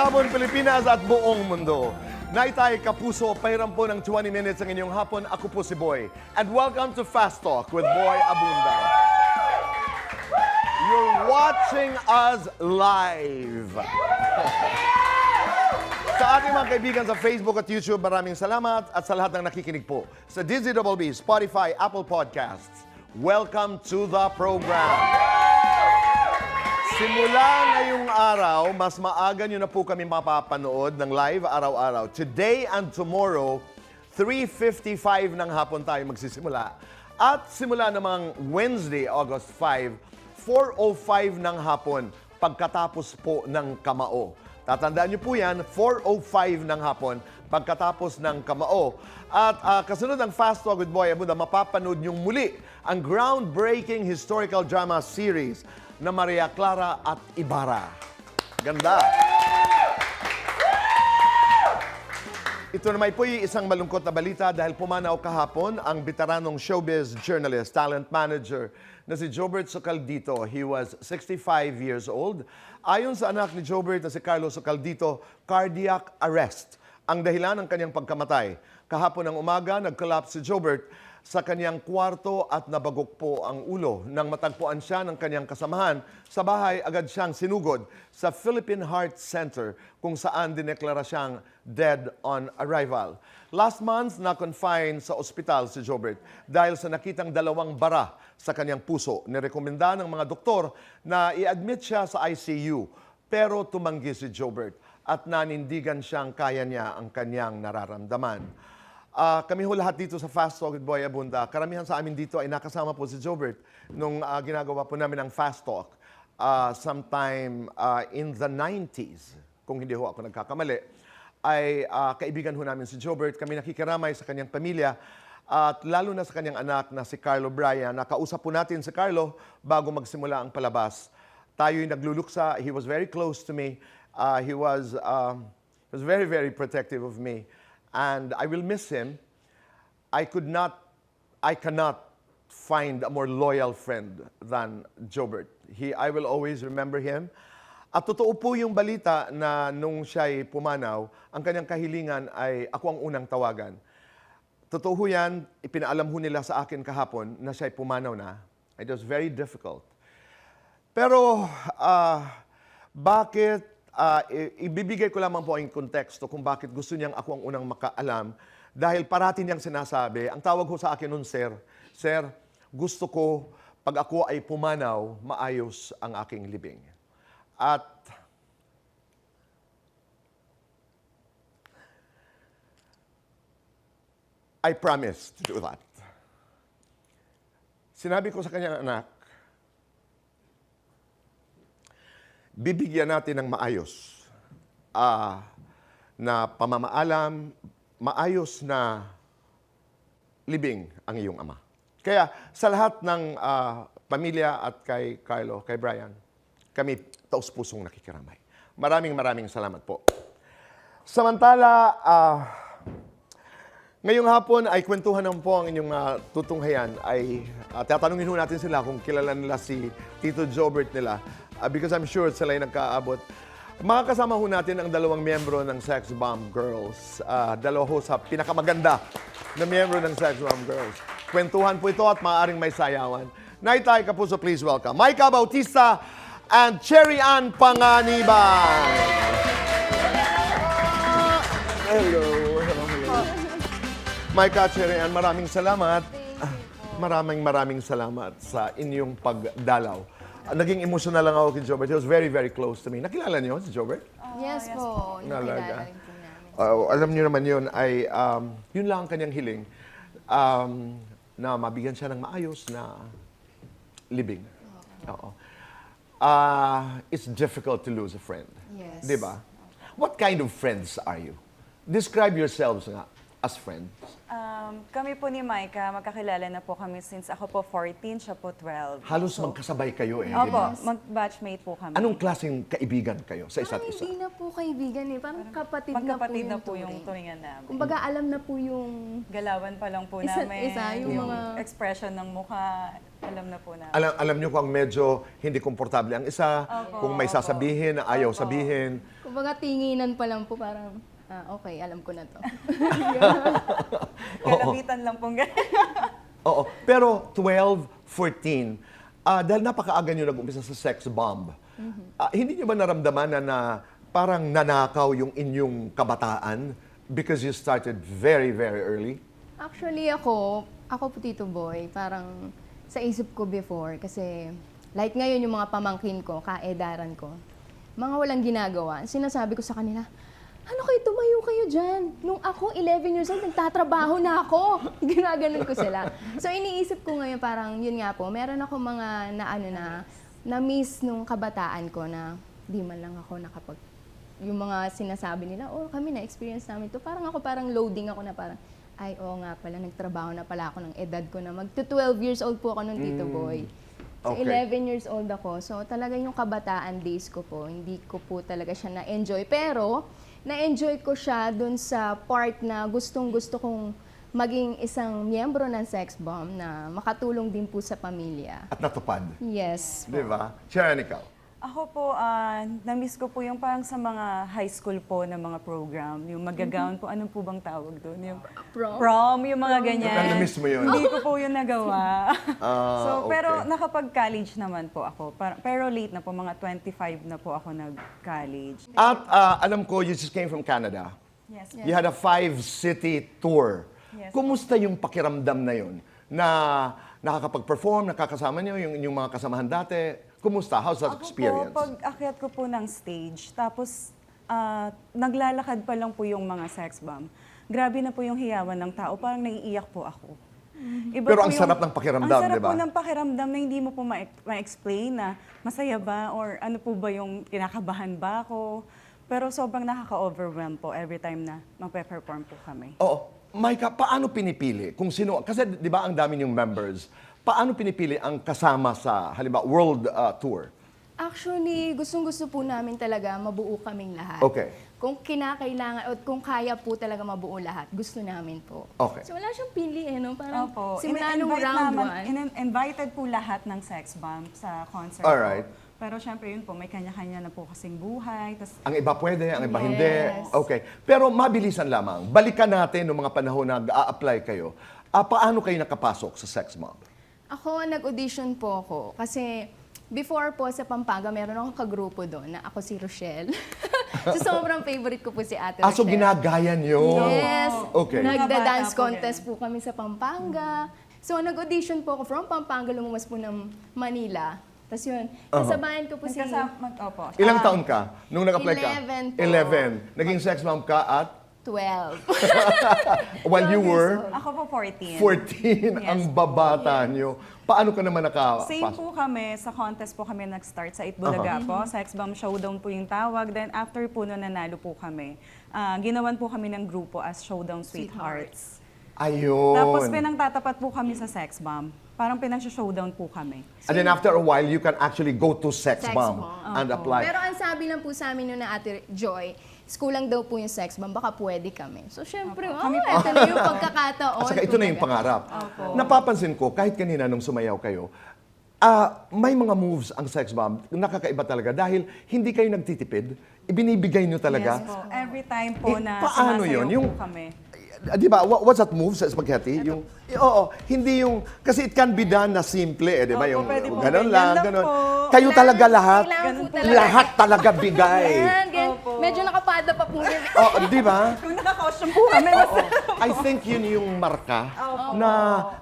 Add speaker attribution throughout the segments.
Speaker 1: hapon, Pilipinas at buong mundo. Naitay Kapuso, pahiram po ng 20 minutes ang inyong hapon. Ako po si Boy. And welcome to Fast Talk with Boy Abunda. You're watching us live. Sa ating mga kaibigan sa Facebook at YouTube, maraming salamat at sa lahat ng nakikinig po. Sa DZBB, Spotify, Apple Podcasts, welcome to the program. Simula ngayong araw, mas maaga nyo na po kami mapapanood ng live araw-araw. Today and tomorrow, 3:55 ng hapon tayo magsisimula. At simula namang Wednesday, August 5, 4:05 ng hapon, pagkatapos po ng kamao. Tatandaan nyo po yan, 4:05 ng hapon, pagkatapos ng kamao. At kasunod ng Fast Talk with Boy Abunda, mapapanood nyo muli ang groundbreaking historical drama series na Maria Clara at Ibarra. Ganda! Ito naman po yung isang malungkot na balita dahil pumanaw kahapon ang veteranong showbiz journalist, talent manager na si Jobert Socaldito. He was 65 years old. Ayon sa anak ni Jobert na si Carlos Socaldito, cardiac arrest ang dahilan ng kanyang pagkamatay. Kahapon ng umaga, nag-collapse si Jobert sa kanyang kwarto at nabagok po ang ulo. Nang matagpuan siya ng kanyang kasamahan sa bahay, agad siyang sinugod sa Philippine Heart Center kung saan dineklara siyang dead on arrival. Last month, na-confine sa ospital si Jobert dahil sa nakitang dalawang bara sa kanyang puso. Nirekomenda ng mga doktor na i-admit siya sa ICU pero tumanggi si Jobert at nanindigan siyang kaya niya ang kanyang nararamdaman. Kami ho lahat dito sa Fast Talk with Boy Abunda, karamihan sa amin dito ay nakasama po si Jobert nung ginagawa po namin ang Fast Talk sometime in the 90s, kung hindi ho ako nagkakamali, ay kaibigan ho namin si Jobert. Kami nakikiramay sa kanyang pamilya at lalo na sa kanyang anak na si Carlo Brian. Nakausap po natin si Carlo bago magsimula ang palabas. Tayo'y nagluluksa. He was very close to me. He was very, very protective of me. And I will miss him. I cannot find a more loyal friend than Jobert. I will always remember him. At totoo po yung balita na nung siya'y pumanaw, ang kanyang kahilingan ay ako ang unang tawagan. Totoo ho yan, ipinaalam ho nila sa akin kahapon na siya'y pumanaw na. It was very difficult. Pero bakit ibibigay ko lamang po ang konteksto kung bakit gusto niyang ako ang unang makaalam dahil parati niyang sinasabi, ang tawag ko sa akin nun, Sir, gusto ko pag ako ay pumanaw, maayos ang aking libing. At I promise to do that. Sinabi ko sa kanyang anak, bibigyan natin ng maayos na pamamaalam, maayos na libing ang iyong ama. Kaya sa lahat ng pamilya at kay Carlo, kay Brian, kami taus-pusong nakikiramay. Maraming salamat po. Samantala, ngayong hapon ay kwentuhan naman po ang inyong tutunghayan. Ay tatanungin ho natin sila kung kilala nila si Tito Jobert nila. Because I'm sure sila ay nagkaabot. Makakasama ho natin ang dalawang miyembro ng Sex Bomb Girls. Dalawa ho sa pinakamaganda na miyembro ng Sex Bomb Girls. Kwentuhan po ito at maaaring may sayawan. Naitay Kapuso, please welcome Micah Bautista and Cherry Ann Panganiban. Hello. Micah, Cherry Ann, maraming salamat. Maraming salamat sa inyong pagdalaw. Naging emotional lang ako kay Jobert. He was very, very close to me. Nakilala niyo si Jobert?
Speaker 2: Yes po. Yung kilala rin po namin.
Speaker 1: Alam niyo naman yun ay, yun lang ang kanyang hiling. Na mabigyan siya ng maayos na libing. Oo. It's difficult to lose a friend.
Speaker 2: Yes.
Speaker 1: Di ba? What kind of friends are you? Describe yourselves nga. as friends?
Speaker 3: Kami po ni Micah, magkakilala na po kami since ako po 14, siya po 12.
Speaker 1: Halos magkasabay kayo eh. di
Speaker 3: Opo,
Speaker 1: ba?
Speaker 3: mag-batchmate po kami.
Speaker 1: Anong klaseng kaibigan kayo sa isa't
Speaker 2: Parang
Speaker 1: isa?
Speaker 2: hindi na po kaibigan eh. Parang kapatid
Speaker 3: Magkapatid
Speaker 2: na
Speaker 3: na po yung
Speaker 2: turing.
Speaker 3: turingan namin.
Speaker 2: Kumbaga alam na po yung
Speaker 3: Galawan pa lang po
Speaker 2: Isa't
Speaker 3: namin.
Speaker 2: isa, yung mga-
Speaker 3: expression ng mukha, alam na po namin.
Speaker 1: Alam niyo kung medyo hindi komportable ang isa, kung may sasabihin na ayaw sabihin.
Speaker 2: kumbaga tinginan pa lang po parang okay, alam ko na to.
Speaker 3: Kalabitan lang pong
Speaker 1: Oo. Pero 12, 14, dahil napakaaga niyo nag-umpisa sa sex bomb, hindi niyo ba naramdaman na parang nanakaw yung inyong kabataan because you started very, very early?
Speaker 2: Actually ako po Tito Boy, parang sa isip ko before kasi like ngayon yung mga pamangkin ko, kaedaran ko, mga walang ginagawa, sinasabi ko sa kanila, ano kayo, tumayo kayo dyan. Nung ako, 11 years old, nagtatrabaho na ako. Ginaganon ko sila. So iniisip ko ngayon parang, yun nga po, meron ako mga na-miss nung kabataan ko na di man lang ako yung mga sinasabi nila, oh kami na-experience namin to. Parang loading ako na parang, ay oo nga pala, nagtrabaho na pala ako ng edad ko na mag-12 years old po ako nung Tito Boy. So,
Speaker 1: Okay.
Speaker 2: 11 years old ako. So, talaga yung kabataan days ko po, hindi ko po talaga siya na-enjoy. Pero, na-enjoy ko siya dun sa part na gustong-gusto kong maging isang miyembro ng sex bomb na makatulong din po sa pamilya.
Speaker 1: At natupad.
Speaker 2: Yes.
Speaker 1: Di ba? Sharon, ikaw.
Speaker 3: Ako po, na-miss ko po yung parang sa mga high school po na mga program, yung magagawan po, anong po bang tawag doon? Yung prom, yung mga ganyan.
Speaker 1: Na-miss mo yun?
Speaker 3: Hindi ko po yun nagawa.
Speaker 1: Okay.
Speaker 3: Pero nakapag-college naman po ako. Pero late na po, mga 25 na po ako nag-college.
Speaker 1: At alam ko, you just came from Canada.
Speaker 3: Yes.
Speaker 1: You had a 5-city tour.
Speaker 3: Yes.
Speaker 1: Kumusta yung pakiramdam na yun? Na nakakapag-perform, nakakasama niyo yung inyong mga kasamahan dati? Kumusta? How's that experience?
Speaker 3: Ako po, pag akyat ko po ng stage, tapos naglalakad pa lang po yung mga sex bomb, grabe na po yung hiyawan ng tao, parang naiiyak po ako. Iba
Speaker 1: Pero
Speaker 3: po
Speaker 1: ang sarap ng pakiramdam,
Speaker 3: Ang sarap
Speaker 1: di ba?
Speaker 3: po ng pakiramdam na hindi mo po ma-explain na masaya ba or ano po ba yung kinakabahan ba ako. Pero sobrang nakaka-overwhelm po every time na magpe-perform po kami.
Speaker 1: Oo. Micah, paano pinipili? Kung sino, kasi di ba ang dami niyong members, paano pinipili ang kasama sa, halimbawa, world tour?
Speaker 2: Actually, gustong-gusto po namin talaga mabuo kaming lahat.
Speaker 1: Okay.
Speaker 2: Kung kinakailangan o kung kaya po talaga mabuo lahat, gusto namin po.
Speaker 1: Okay.
Speaker 2: So wala siyang pili eh, no? Parang
Speaker 3: Opo.
Speaker 2: simula nung round 1.
Speaker 3: Invited po lahat ng sex bomb sa concert
Speaker 1: Alright.
Speaker 3: po. Pero syempre yun po, may kanya-kanya na po kasing buhay. Tas,
Speaker 1: Ang iba pwede, ang iba
Speaker 2: Yes.
Speaker 1: hindi. Okay. Pero mabilisan lamang. Balikan natin noong mga panahon na a-apply kayo. Paano kayo nakapasok sa sex mob?
Speaker 2: Ako, nag-audition po ako. Kasi before po sa Pampanga, meron akong kagrupo doon na ako si Rochelle. So sobrang favorite ko po si Ate Rochelle.
Speaker 1: So ginagaya niyo?
Speaker 2: Yes.
Speaker 1: Okay.
Speaker 2: Nagda-dance
Speaker 3: Mga bata po
Speaker 2: contest po kami sa Pampanga. So nag-audition po ako from Pampanga, lumabas po ng Manila. Tapos yun, kasabayan ko po si...
Speaker 3: opo.
Speaker 1: Ilang taon ka nung nag-apply ka?
Speaker 2: 11 po.
Speaker 1: 11. Naging sex mom ka at
Speaker 2: 12.
Speaker 1: while you were
Speaker 3: Ako po 14.
Speaker 1: 14. Ang babata nyo. Paano ka naman
Speaker 3: Same
Speaker 1: nakapasok?
Speaker 3: po kami, sa contest po kami nag-start sa Itbulaga po. Sex Bomb Showdown po yung tawag. Then after po nun, nanalo po kami. Ginawan po kami ng grupo as Showdown Sweethearts.
Speaker 1: Ayun.
Speaker 3: Tapos pinangtatapat po kami sa Sex Bomb. Parang pinag-showdown po kami.
Speaker 1: And then after a while, you can actually go to sex
Speaker 2: Sex
Speaker 1: bomb
Speaker 2: bomb.
Speaker 1: and apply.
Speaker 2: Pero ang sabi lang po sa amin nun na Ate Joy, kulang daw po yung sex bomb, baka pwede kami. So syempre, ito na yung pagkakataon.
Speaker 1: At saka ito na yung pangarap. Napapansin ko, kahit kanina nung sumayaw kayo, may mga moves ang sex bomb, nakakaiba talaga dahil hindi kayo nagtitipid, ibinibigay nyo talaga.
Speaker 3: Yes po. Every time po na
Speaker 1: paano
Speaker 3: sumasayaw
Speaker 1: yun? Yung,
Speaker 3: po kami.
Speaker 1: di ba, what's that move sa spaghetti? Yung, oo, hindi yung, kasi it can be done na simple, di ba?
Speaker 3: Opo,
Speaker 1: Yung
Speaker 3: pwede po.
Speaker 1: ganun
Speaker 3: Ganyan
Speaker 1: lang,
Speaker 3: lang
Speaker 1: ganun.
Speaker 3: po.
Speaker 1: Kayo talaga lahat,
Speaker 2: Kailangan po talaga.
Speaker 1: lahat talaga bigay.
Speaker 2: Yan, ganyan. Medyo nakapada pa po yun.
Speaker 1: Oo, di ba?
Speaker 3: Kung naka-costume po kami,
Speaker 1: Oo. I think yun yung marka na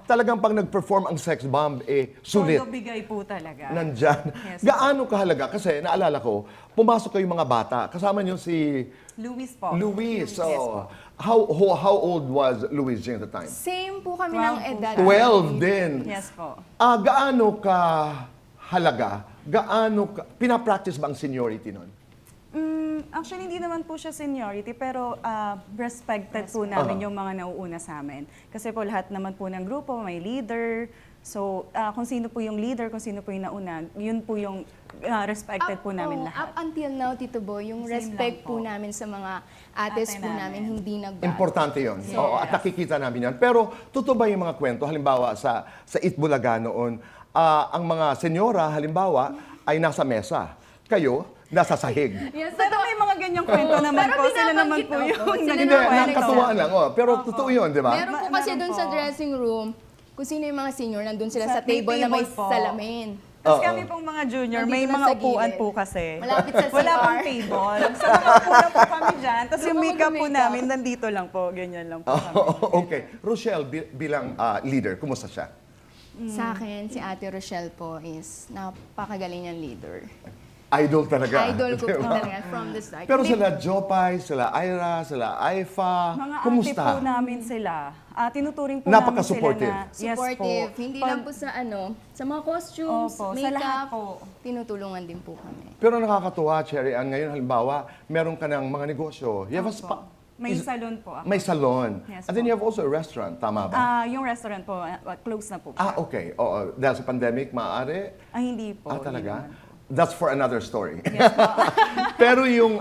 Speaker 1: talagang pag nag-perform ang sex bomb, sulit.
Speaker 3: todo bigay po talaga.
Speaker 1: Nandyan.
Speaker 3: Yes.
Speaker 1: Gaano kahalaga? Kasi naalala ko, pumasok kayo mga bata. Kasama niyo si
Speaker 3: Luis po.
Speaker 1: Luis. So,
Speaker 3: Yes po.
Speaker 1: how old was Luis during the time?
Speaker 2: Same po kami ng
Speaker 3: 12
Speaker 2: edad.
Speaker 1: 12 din.
Speaker 3: Yes po.
Speaker 1: Gaano ka halaga? Gaano ka, pinapractice ba ang seniority nun?
Speaker 3: Actually, hindi naman po siya seniority, pero respected po namin yung mga nauuna sa amin. Kasi po lahat naman po ng grupo, may leader. So, kung sino po yung leader, kung sino po yung nauna, yun po yung respected po namin lahat.
Speaker 2: Up until now, Tito Boy, yung
Speaker 3: Same
Speaker 2: respect
Speaker 3: lang
Speaker 2: po
Speaker 3: po.
Speaker 2: namin sa mga ates
Speaker 3: Ate
Speaker 2: po namin,
Speaker 3: namin.
Speaker 2: hindi nagbago.
Speaker 1: Importante yon. Oo, at nakikita namin yan. Pero totoo ba yung mga kwento? Halimbawa, sa Itbulaga noon, ang mga senyora, halimbawa, ay nasa mesa. Kayo, nasa sahig.
Speaker 2: Yes,
Speaker 3: Pero may mga ganyang kwento naman
Speaker 2: Pero
Speaker 3: po. Sila naman
Speaker 2: binabanggit
Speaker 3: po
Speaker 2: ako.
Speaker 3: yung
Speaker 2: Sila
Speaker 1: Hindi,
Speaker 3: naging
Speaker 2: naman
Speaker 3: kwento.
Speaker 1: nakakatuwaan lang. Oh. Pero totoo yun, di ba?
Speaker 2: Meron po kasi
Speaker 3: Meron
Speaker 2: doon sa
Speaker 3: po.
Speaker 2: dressing room, kung sino yung mga senior, nandun sila
Speaker 3: Sa-
Speaker 2: sa table
Speaker 3: may
Speaker 2: na may
Speaker 3: table po.
Speaker 2: salamin.
Speaker 3: Tapos
Speaker 1: Oo.
Speaker 3: kami pong mga junior, may
Speaker 2: Nandito lang
Speaker 3: mga
Speaker 2: sa
Speaker 3: upuan
Speaker 2: gilid.
Speaker 3: po kasi.
Speaker 2: Malapit sa
Speaker 3: Wala
Speaker 2: CR.
Speaker 3: pong table. So nakaupo lang po kami dyan. Tapos yung
Speaker 2: Doon kami
Speaker 3: makeup po
Speaker 2: mag-makeup.
Speaker 3: namin, nandito lang po. Ganyan lang po kami.
Speaker 1: Okay. Rochelle, bilang leader, kumusta siya?
Speaker 2: Sa akin, si Ate Rochelle po is napakagaling niyang leader.
Speaker 1: Idol talaga.
Speaker 2: Idol ko po
Speaker 1: Diba?
Speaker 2: talaga from the start.
Speaker 1: Pero
Speaker 2: Hindi-
Speaker 1: sila Jopay, sila Ira, sila Aifa,
Speaker 3: Mga ate
Speaker 1: kumusta?
Speaker 3: po namin sila. Tinuturing po
Speaker 1: Napaka-supportive.
Speaker 3: namin sila na,
Speaker 2: supportive.
Speaker 3: Yes po.
Speaker 2: Hindi
Speaker 3: Pag-
Speaker 2: lang po sa sa mga costumes,
Speaker 3: Opo, sa
Speaker 2: makeup,
Speaker 3: lahat po.
Speaker 2: tinutulungan din po kami.
Speaker 1: Pero nakakatuwa, Cherry Ann, ngayon halimbawa, meron ka ng mga negosyo. You have a
Speaker 3: Opo.
Speaker 1: spa.
Speaker 3: May salon po ako.
Speaker 1: May salon.
Speaker 3: Yes
Speaker 1: And then
Speaker 3: po.
Speaker 1: you have also a restaurant, tama ba?
Speaker 3: Yung restaurant po, close na po.
Speaker 1: Okay. Oo. Dahil sa pandemic, maaari?
Speaker 3: Hindi po. hindi
Speaker 1: Talaga?
Speaker 3: naman po.
Speaker 1: That's for another story. Pero yung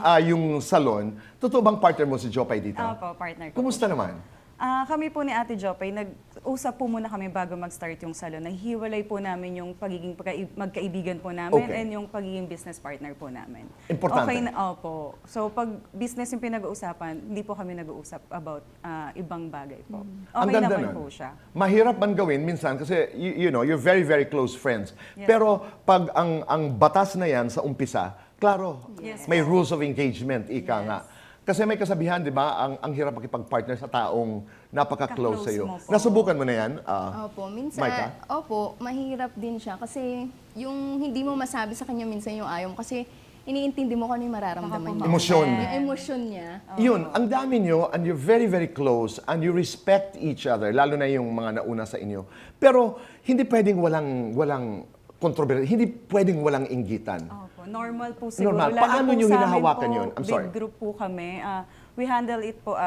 Speaker 1: salon, totoo bang partner mo si Jopay dito?
Speaker 3: Opo, partner ko.
Speaker 1: Kumusta naman?
Speaker 3: Kami po ni Ate Jopay, nag-usap po muna kami bago mag-start yung salon. Nahihiwalay po namin yung pagiging magkaibigan po namin
Speaker 1: Okay.
Speaker 3: and yung pagiging business partner po namin.
Speaker 1: Importante.
Speaker 3: Okay na, opo. So pag business yung pinag-uusapan, hindi po kami nag-uusap about ibang bagay po.
Speaker 1: Ang
Speaker 3: Okay
Speaker 1: ganda
Speaker 3: naman
Speaker 1: nun.
Speaker 3: po siya.
Speaker 1: Mahirap man gawin minsan kasi you know, you're very very close friends.
Speaker 3: Yes.
Speaker 1: Pero pag ang batas na yan sa umpisa, klaro,
Speaker 3: Yes.
Speaker 1: may rules of engagement, ika nga. Kasi may kasabihan, di ba, ang hirap makipag-partner sa taong napaka-close
Speaker 3: Ka-close
Speaker 1: sa iyo.
Speaker 3: mo po.
Speaker 1: Nasubukan mo na yan?
Speaker 2: Opo, minsan,
Speaker 1: Micah?
Speaker 2: opo, mahirap din siya kasi yung hindi mo masabi sa kanya minsan yung ayaw mo kasi iniintindi mo kung ano yung mararamdaman niya.
Speaker 1: Emosyon.
Speaker 2: Yung emosyon niya.
Speaker 1: Yun, ang dami nyo, and you're very, very close, and you respect each other, lalo na yung mga nauna sa inyo. Pero, hindi pwedeng walang kontrobersi, hindi pwedeng walang inggitan.
Speaker 3: Opo, normal po siguro.
Speaker 1: Normal.
Speaker 3: Lalo
Speaker 1: Paano
Speaker 3: po
Speaker 1: niyo
Speaker 3: sa amin
Speaker 1: hinahawakan
Speaker 3: po,
Speaker 1: yun? I'm sorry.
Speaker 3: Big group po kami. We handle it po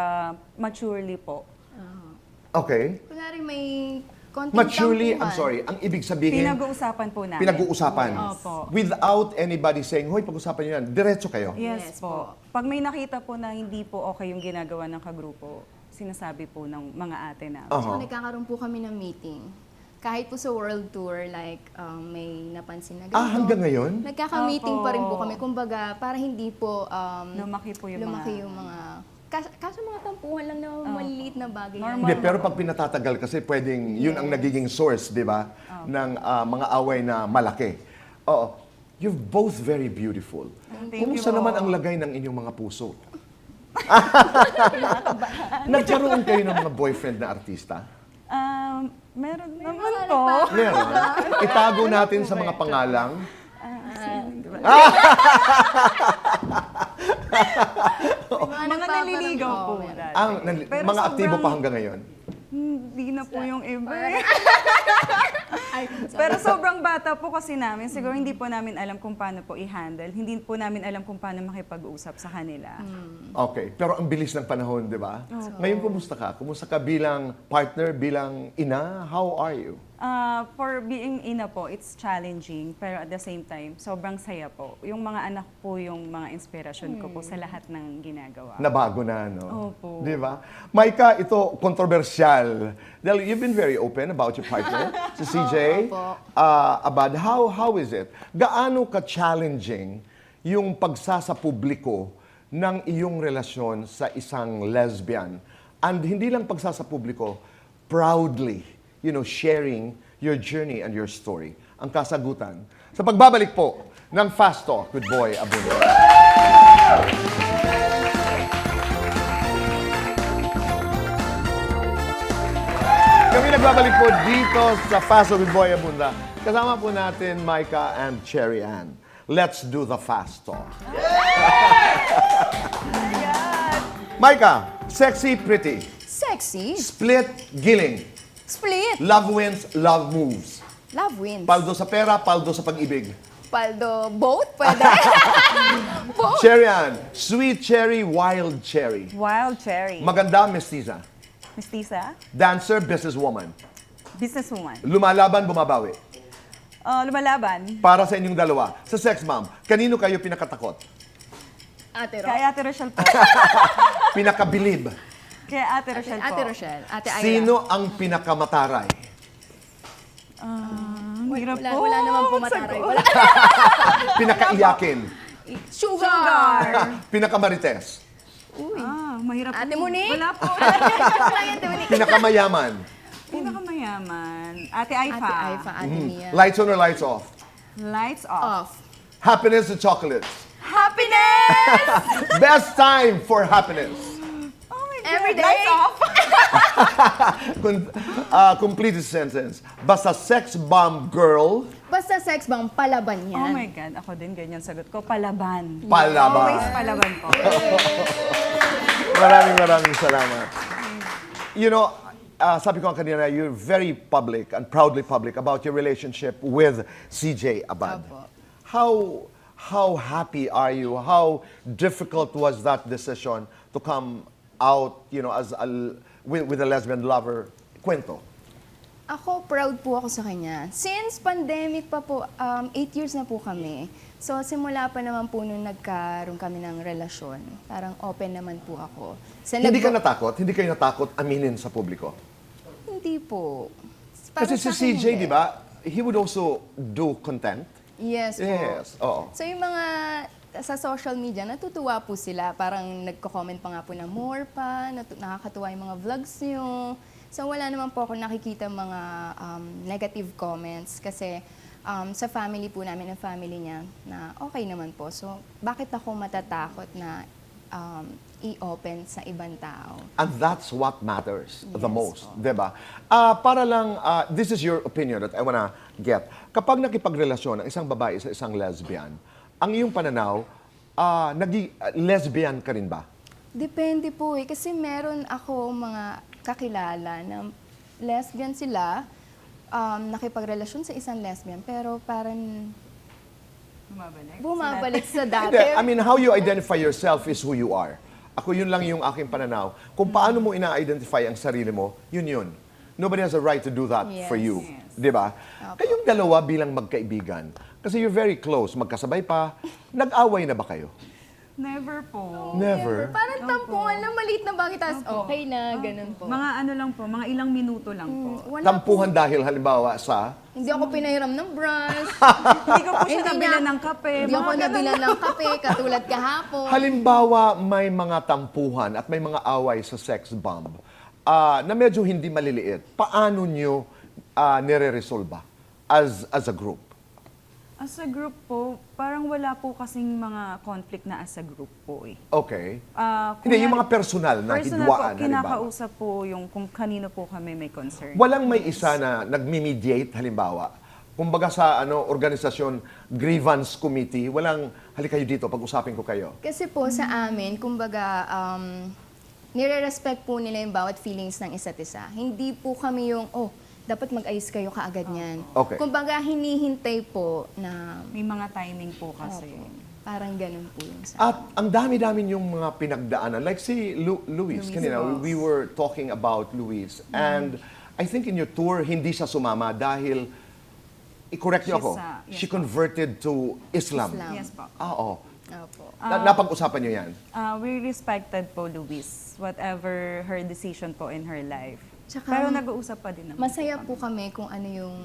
Speaker 3: maturely po.
Speaker 1: Okay?
Speaker 2: Kunwari may konting
Speaker 1: Maturely, I'm
Speaker 2: tampuhan.
Speaker 1: sorry, ang ibig sabihin,
Speaker 3: Pinag-uusapan po namin.
Speaker 1: pinag-uusapan.
Speaker 3: Opo.
Speaker 1: Without anybody saying, hoy, pag-usapan nyo yan, diretso kayo.
Speaker 3: Yes,
Speaker 2: Yes
Speaker 3: po.
Speaker 2: po.
Speaker 3: Pag may nakita po na hindi po okay yung ginagawa ng kagrupo, sinasabi po ng mga ate namin.
Speaker 1: Uh-huh.
Speaker 2: So, nagkakaroon po kami ng meeting. Kahit po sa world tour, like, may napansin na ganito.
Speaker 1: Hanggang ngayon?
Speaker 2: Nagkaka-meeting
Speaker 3: Opo.
Speaker 2: pa rin po kami. Kumbaga, para hindi po
Speaker 3: Lumaki po yung
Speaker 2: lumaki
Speaker 3: mga...
Speaker 2: yung mga... Kaso mga tampuhan lang na maliliit na bagay.
Speaker 3: Normal.
Speaker 1: Hindi, pero pag pinatatagal kasi pwedeng yun ang nagiging source, di ba, ng mga away na malaki. Oo. You're both very beautiful.
Speaker 3: Thank
Speaker 1: Kumusta
Speaker 3: you po.
Speaker 1: naman ang lagay ng inyong mga puso? Nagkaroon kayo ng mga boyfriend na artista?
Speaker 3: Meron naman po.
Speaker 1: Meron. Itago natin sa mga pangalang.
Speaker 3: Mga naliligaw po. dati. Pero
Speaker 1: Mga aktibo
Speaker 3: sobrang-
Speaker 1: pa hanggang ngayon.
Speaker 3: Hindi na po yung iba.
Speaker 2: Ay,
Speaker 3: Pero sobrang bata po kasi namin. Siguro hindi po namin alam kung paano po i-handle. Hindi po namin alam kung paano makipag-usap sa kanila.
Speaker 1: Okay, pero ang bilis ng panahon, di ba? Ngayon, kumusta ka? Kumusta ka bilang partner, bilang ina? How are you?
Speaker 3: For being ina po, it's challenging. Pero at the same time, sobrang saya po. Yung mga anak po yung mga inspirasyon ko po sa lahat ng ginagawa.
Speaker 1: Nabago na, no?
Speaker 3: Opo.
Speaker 1: Di ba? Maika, ito, kontrobersyal. Dahil you've been very open about your partner, si CJ.
Speaker 2: Opo.
Speaker 1: About how is it? Gaano ka-challenging yung pagsasapubliko ng iyong relasyon sa isang lesbian? And hindi lang pagsasapubliko, proudly, sharing your journey and your story. Ang kasagutan. Sa pagbabalik po ng Fast Talk with Boy Abunda. Kami nagbabalik po dito sa Fast Talk with Boy Abunda. Kasama po natin Micah and Cherry Ann. Let's do the Fast Talk. Micah, sexy, pretty.
Speaker 2: sexy.
Speaker 1: Split, giling.
Speaker 2: Split.
Speaker 1: Love wins, love moves.
Speaker 2: Love wins.
Speaker 1: Paldo sa pera, paldo sa pag-ibig.
Speaker 2: Paldo, both? Pwede? Both?
Speaker 1: Cherry Ann, sweet cherry, wild cherry.
Speaker 3: Wild cherry.
Speaker 1: Maganda, mestiza.
Speaker 3: Mestiza.
Speaker 1: Dancer, businesswoman.
Speaker 3: Businesswoman.
Speaker 1: Lumalaban, bumabawi.
Speaker 3: Lumalaban.
Speaker 1: Para sa inyong dalawa. Sa sex bomb, kanino kayo pinakatakot?
Speaker 2: Ate Ro?
Speaker 3: Kaya Ate Rochelle po.
Speaker 1: Pinakabilib?
Speaker 3: Kaya Ate Rochelle po.
Speaker 2: Ate Rochelle. Ate Ira.
Speaker 1: Sino ang pinakamataray?
Speaker 3: Ang hirap
Speaker 2: Wala,
Speaker 3: po.
Speaker 2: wala naman po mataray.
Speaker 3: magsagot.
Speaker 2: Wala.
Speaker 1: Pinakaiyakin?
Speaker 2: Sugar!
Speaker 1: Pinakamarites?
Speaker 3: Mahirap
Speaker 2: Ate
Speaker 3: po.
Speaker 2: Monique?
Speaker 3: Wala po.
Speaker 2: Ate Monique.
Speaker 1: Pinakamayaman?
Speaker 3: Pinakamayaman. Ate Aifa.
Speaker 2: Ate Aifa, Ate Mia.
Speaker 1: Lights on or lights off?
Speaker 3: Lights off.
Speaker 2: Off.
Speaker 1: Happiness or chocolates?
Speaker 2: Happiness!
Speaker 1: Best time for happiness?
Speaker 3: Oh my God.
Speaker 2: Every day.
Speaker 3: Lights off.
Speaker 1: Complete the sentence. Basta sex bomb girl,
Speaker 2: Basta sex bang palaban yan.
Speaker 3: Oh my God. Ako din ganyan sagot ko. Palaban.
Speaker 1: palaban.
Speaker 3: Always palaban po.
Speaker 1: Maraming salamat. You know, sabi ko kanina, you're very public and proudly public about your relationship with CJ Abad.
Speaker 2: Apo.
Speaker 1: How happy are you? How difficult was that decision to come out, you know, as with a lesbian lover? Kwento.
Speaker 2: Ako, proud po ako sa kanya. Since pandemic pa po, 8 years na po kami. So, simula pa naman po nung nagkaroon kami ng relasyon. Parang open naman po ako. Sa
Speaker 1: Hindi ka natakot? Hindi kayo natakot aminin sa publiko?
Speaker 2: Hindi po.
Speaker 1: Kasi
Speaker 2: Parang
Speaker 1: si
Speaker 2: sa akin,
Speaker 1: CJ,
Speaker 2: hindi.
Speaker 1: di ba, he would also do content.
Speaker 2: Yes po.
Speaker 1: Yes, oo.
Speaker 2: So, yung mga sa social media, natutuwa po sila. Parang nagko-comment pa nga po na more pa, nakakatuwa yung mga vlogs nyo. So, wala naman po ako nakikita mga negative comments kasi sa family po namin, ang family niya, na okay naman po. So, bakit ako matatakot na i-open sa ibang tao?
Speaker 1: And that's what matters the
Speaker 2: Yes,
Speaker 1: most,
Speaker 2: po.
Speaker 1: 'di ba? Para lang, this is your opinion that I wanna get. Kapag nakipagrelasyon ang isang babae sa isang lesbian, ang iyong pananaw, lesbian ka rin ba?
Speaker 2: Depende po eh. Kasi meron ako mga kakilala na lesbian sila, nakipagrelasyon sa isang lesbian, pero parang bumabalik sa dati.
Speaker 1: Hindi, I mean, how you identify yourself is who you are. Ako, yun lang yung aking pananaw. Kung paano mo ina-identify ang sarili mo, yun. Nobody has a right to do that
Speaker 2: Yes.
Speaker 1: for you.
Speaker 3: Yes.
Speaker 1: Di ba? Kayong dalawa bilang magkaibigan, kasi you're very close, magkasabay pa, nag-away na ba kayo?
Speaker 3: Never po.
Speaker 1: Never.
Speaker 2: Parang tampuhan na maliit na bagay, tapos okay na, ganun po.
Speaker 3: Mga ano lang po, mga ilang minuto lang po.
Speaker 2: Wala
Speaker 1: Tampuhan dahil halimbawa sa...
Speaker 2: Hindi ako pinahiram ng brush.
Speaker 3: Hindi ko po siya
Speaker 2: Hindi
Speaker 3: nabilan
Speaker 2: niya-
Speaker 3: ng kape.
Speaker 2: Hindi ako
Speaker 3: mga ganun.
Speaker 2: nabilan ng kape, katulad kahapon.
Speaker 1: Halimbawa, may mga tampuhan at may mga away sa sex bomb na medyo hindi maliliit. Paano nyo nire-resolba as a group?
Speaker 3: As a group po, parang wala po kasing mga conflict na as a group po eh.
Speaker 1: Okay.
Speaker 3: Kung
Speaker 1: Hindi, yung
Speaker 3: yan-
Speaker 1: mga personal na
Speaker 3: Personal
Speaker 1: hidwaan,
Speaker 3: po,
Speaker 1: halimbawa.
Speaker 3: kinakausap po yung kung kanino po kami may concern.
Speaker 1: Walang may isa na nagmi-mediate, halimbawa. Kumbaga sa organisasyon, grievance committee, walang, halika kayo dito, pag-usapin ko kayo.
Speaker 2: Kasi po sa amin, kumbaga, nire-respect po nila yung bawat feelings ng isa't isa. Hindi po kami yung, dapat mag-ayos kayo kaagad niyan.
Speaker 1: Okay.
Speaker 2: Kumbaga, hinihintay po na
Speaker 3: May mga timing po kasi.
Speaker 2: parang ganun po yung sa
Speaker 1: At ang dami-dami yung mga pinagdaanan. Like si Luis, kanina, we were talking about Luis. And I think in your tour, hindi siya sumama dahil, i-correct niyo
Speaker 3: She's,
Speaker 1: ako,
Speaker 3: yes
Speaker 1: she
Speaker 3: po.
Speaker 1: converted to Islam.
Speaker 2: Islam.
Speaker 3: Yes po.
Speaker 1: Oo.
Speaker 2: Opo.
Speaker 1: Napag-usapan niyo yan?
Speaker 3: We respected po Luis, whatever her decision po in her life.
Speaker 2: Tsaka,
Speaker 3: Pero nag-uusap pa din naman.
Speaker 2: Masaya po kami kung ano yung,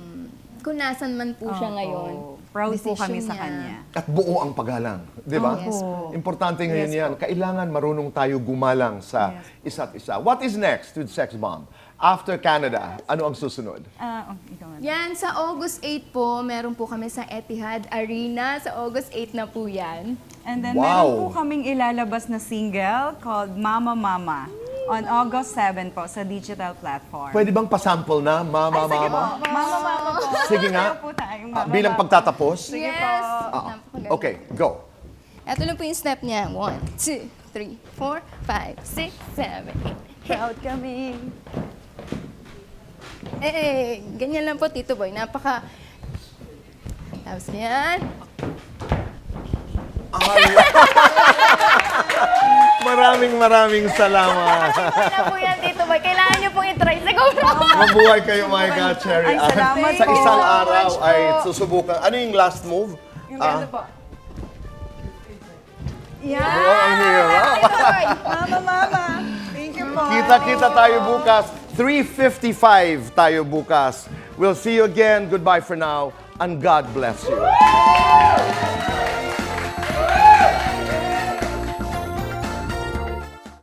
Speaker 2: kung nasan man po siya
Speaker 3: Opo.
Speaker 2: ngayon.
Speaker 3: Proud po
Speaker 2: Decision
Speaker 3: kami sa
Speaker 2: niya.
Speaker 3: kanya.
Speaker 1: At buo ang paggalang, di ba?
Speaker 2: Yes
Speaker 3: po.
Speaker 1: Importante ngayon
Speaker 3: Yes
Speaker 1: yan.
Speaker 3: po.
Speaker 1: Kailangan marunong tayo gumalang sa
Speaker 3: Yes.
Speaker 1: isa't isa. What is next with Sex Bomb? After Canada, ano ang susunod?
Speaker 3: Ikaw na.
Speaker 2: Yan, sa August 8 po, meron po kami sa Etihad Arena. Sa August 8 na po yan.
Speaker 3: And then
Speaker 1: Wow.
Speaker 3: meron po kaming ilalabas na single called Mama Mama on August 7 po sa digital platform.
Speaker 1: Pwede bang pasample na, mama, mama?
Speaker 3: Mama Mama po.
Speaker 1: Sige nga.
Speaker 3: Sayo po tayong
Speaker 1: Ah,
Speaker 3: Mama
Speaker 1: bilang
Speaker 3: Mama.
Speaker 1: pagtatapos?
Speaker 3: Sige
Speaker 2: yes!
Speaker 3: po.
Speaker 2: Napakaganda.
Speaker 1: Okay, go.
Speaker 2: Ito lang po yung step niya. 1, 2, 3, 4, 5, 6, 7, 8.
Speaker 3: Proud kami.
Speaker 2: Ganyan lang po, Tito Boy. Tapos yan.
Speaker 1: mahal. Maraming salamat.
Speaker 2: Wala po yan, Tito Boy. Kailangan niyo pong i-try. Siguro.
Speaker 1: Mabuhay kayo, my God, Cherry
Speaker 3: Ay,
Speaker 1: Ann.
Speaker 3: salamat
Speaker 1: Sa
Speaker 3: po.
Speaker 1: isang
Speaker 2: So
Speaker 1: araw
Speaker 2: much
Speaker 1: ay
Speaker 2: po.
Speaker 1: susubukan. Ano yung last move?
Speaker 3: Yung ganito po. Yeah!
Speaker 1: Oh, ang hirap.
Speaker 2: Tito Boy.
Speaker 3: Mama! Thank you po.
Speaker 1: Kita-kita tayo bukas. 3:55 tayo bukas. We'll see you again. Goodbye for now. And God bless you.